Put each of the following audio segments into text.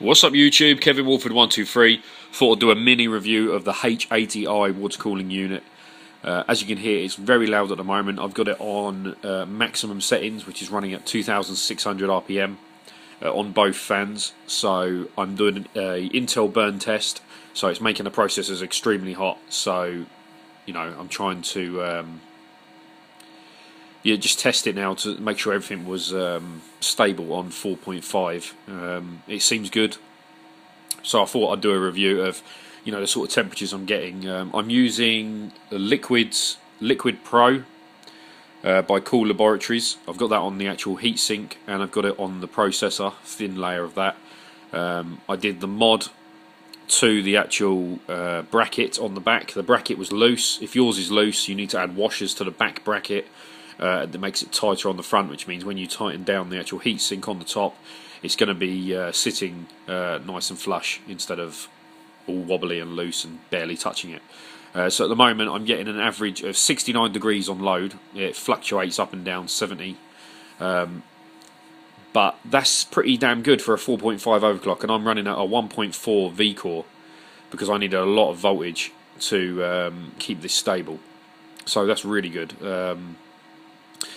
What's up YouTube, Kevin Walford123. Thought I'd do a mini review of the H80i water cooling unit. As you can hear, it's very loud at the moment. I've got it on maximum settings, which is running at 2600 RPM on both fans. So I'm doing a Intel burn test, so it's making the processors extremely hot. So, you know, I'm trying to just test it now to make sure everything was stable on 4.5. It seems good, so I thought I'd do a review of, you know, the sort of temperatures I'm getting. I'm using the Liquid Pro by Cool Laboratories. I've got that on the actual heatsink, and I've got it on the processor, thin layer of that. I did the mod to the actual bracket on the back. The bracket was loose. If yours is loose, you need to add washers to the back bracket. That makes it tighter on the front, which means when you tighten down the actual heatsink on the top, it's going to be sitting nice and flush instead of all wobbly and loose and barely touching it. So at the moment I'm getting an average of 69 degrees on load. It fluctuates up and down 70, but that's pretty damn good for a 4.5 overclock, and I'm running at a 1.4 V core because I need a lot of voltage to keep this stable. So that's really good.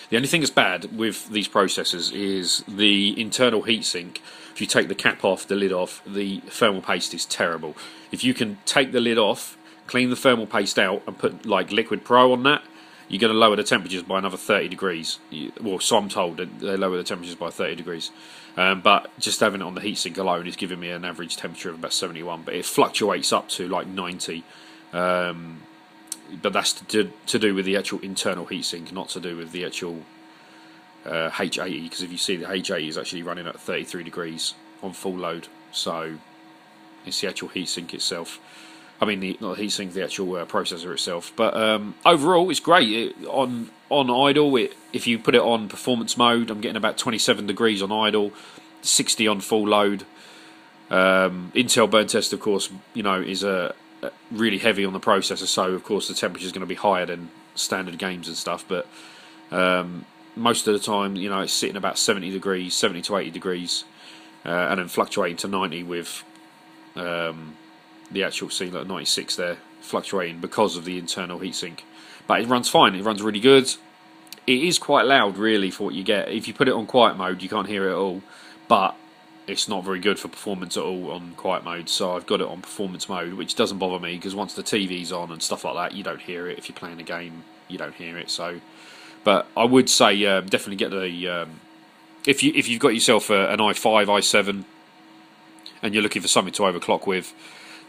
The only thing that's bad with these processors is the internal heatsink. If you take the cap off, the lid off, the thermal paste is terrible. If you can take the lid off, clean the thermal paste out, and put like Liquid Pro on that, you're going to lower the temperatures by another 30 degrees. Well, so I'm told that they lower the temperatures by 30 degrees. But just having it on the heatsink alone is giving me an average temperature of about 71, but it fluctuates up to like 90. But that's to do with the actual internal heatsink, not to do with the actual H80, because if you see, the H80 is actually running at 33 degrees on full load. So it's the actual heatsink itself. I mean, not the heatsink, the actual processor itself. But overall, it's great. On idle, if you put it on performance mode, I'm getting about 27 degrees on idle, 60 on full load. Intel burn test, of course, you know, is really heavy on the processor, so of course the temperature is going to be higher than standard games and stuff, but most of the time, you know, it's sitting about 70 degrees, 70 to 80 degrees, and then fluctuating to 90 with the actual scene at 96 there, fluctuating because of the internal heatsink. But it runs fine, it runs really good. It is quite loud really for what you get. If you put it on quiet mode, you can't hear it at all, but it's not very good for performance at all on quiet mode, so I've got it on performance mode, which doesn't bother me because once the TV's on and stuff like that, you don't hear it. If you're playing a game, you don't hear it. So, but I would say definitely get the if you've got yourself an i5, i7, and you're looking for something to overclock with,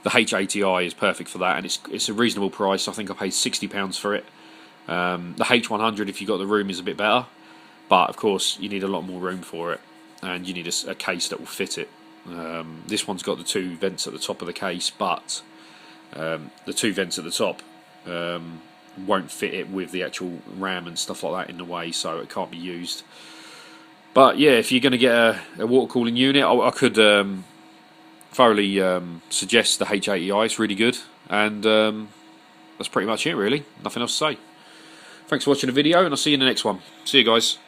the H80i is perfect for that, and it's a reasonable price. I think I paid £60 for it. The H100, if you've got the room, is a bit better, but of course you need a lot more room for it, and you need a case that will fit it. This one's got the two vents at the top of the case, but the two vents at the top won't fit it with the actual RAM and stuff like that in the way, so it can't be used. But yeah, if you're going to get a water cooling unit, I could thoroughly suggest the H80i. It's really good, and that's pretty much it really. Nothing else to say. Thanks for watching the video, and I'll see you in the next one. See you guys.